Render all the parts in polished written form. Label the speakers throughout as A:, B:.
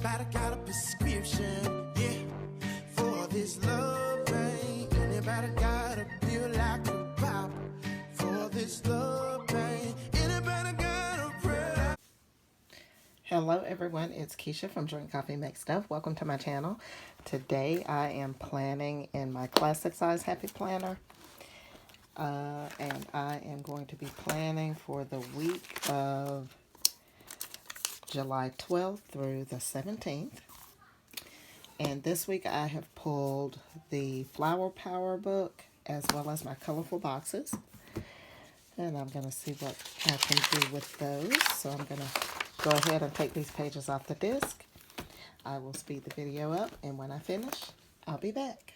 A: Anybody got a prescription, yeah, for this love pain? Anybody got a pill like a pop for this love pain? Anybody got a prayer?
B: Hello everyone, it's Keisha from Drink Coffee Make Stuff. Welcome to my channel. Today I am planning in my classic size happy planner. And I am going to be planning for the week of July 12th through the 17th. And this week I have pulled the Flower Power book as well as my colorful boxes. And I'm going to see what I can do with those. So I'm going to go ahead and take these pages off the disc. I will speed the video up, and when I finish, I'll be back.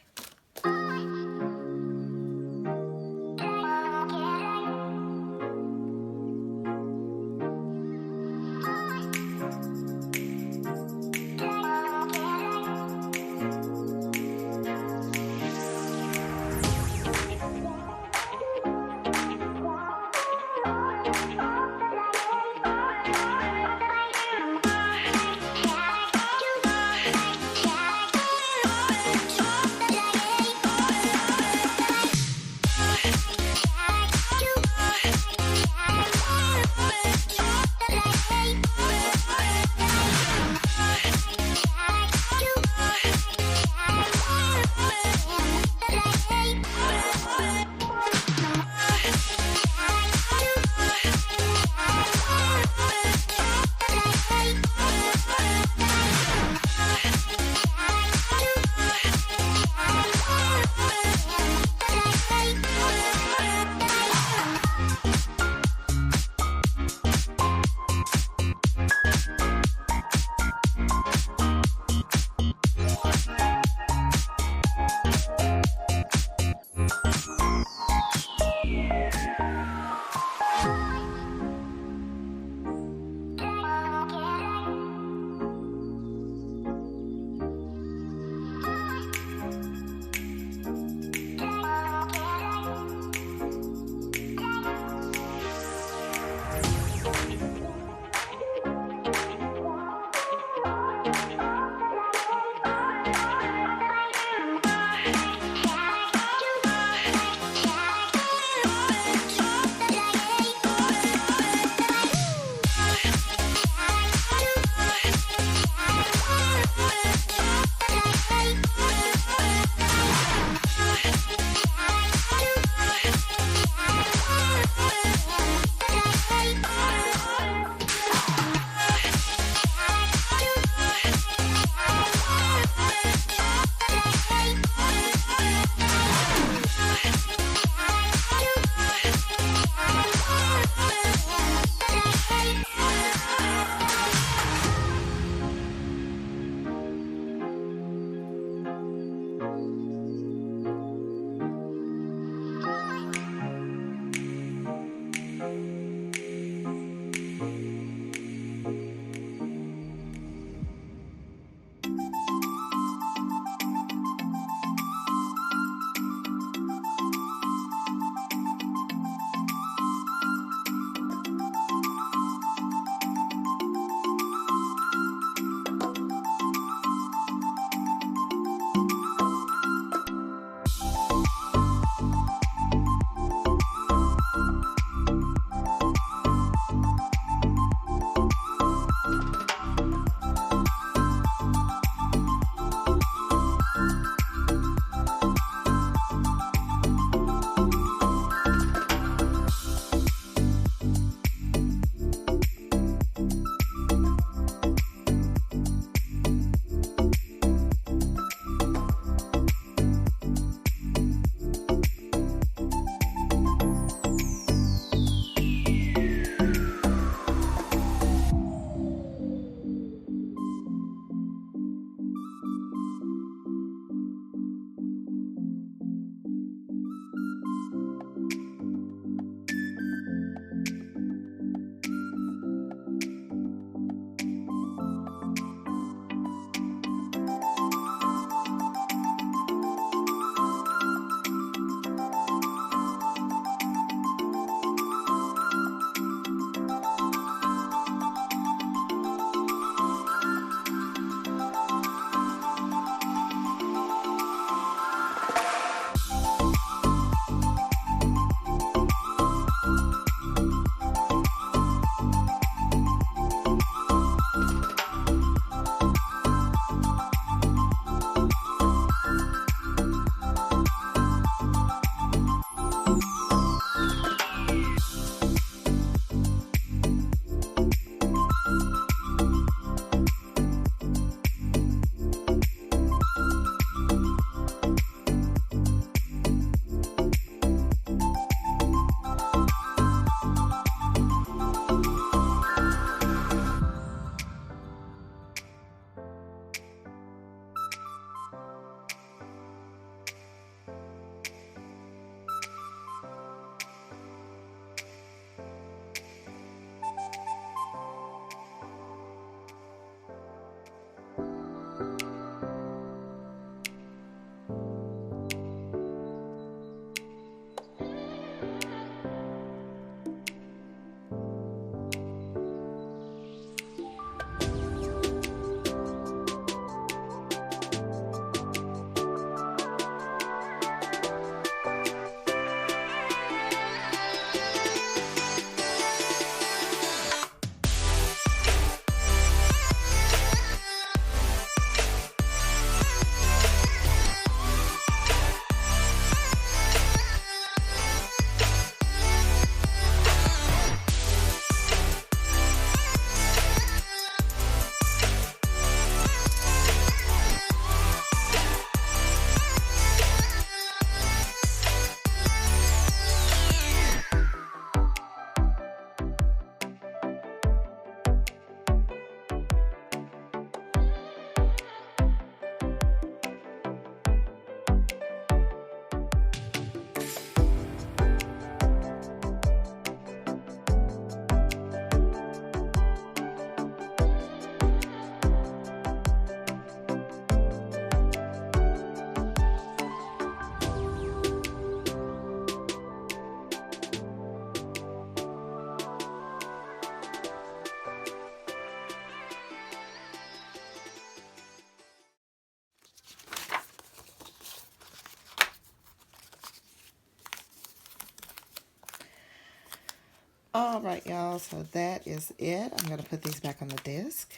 B: All right, y'all, so that is it. I'm going to put these back on the disc.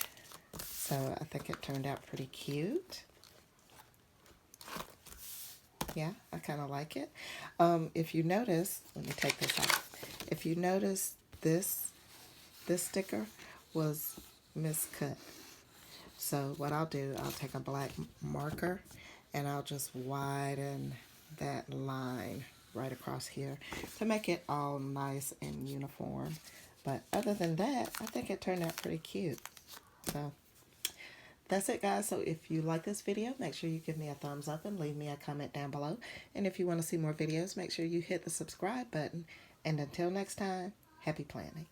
B: So I think it turned out pretty cute. Yeah, I kind of like it. If you notice, let me take this out. If you notice, this sticker was miscut. So what I'll do, I'll take a black marker and I'll just widen that line right across here to make it all nice and uniform. But other than that, I think it turned out pretty cute. So that's it, guys. So if you like this video, make sure you give me a thumbs up and leave me a comment down below. And if you want to see more videos, make sure you hit the subscribe button. And until next time, happy planning.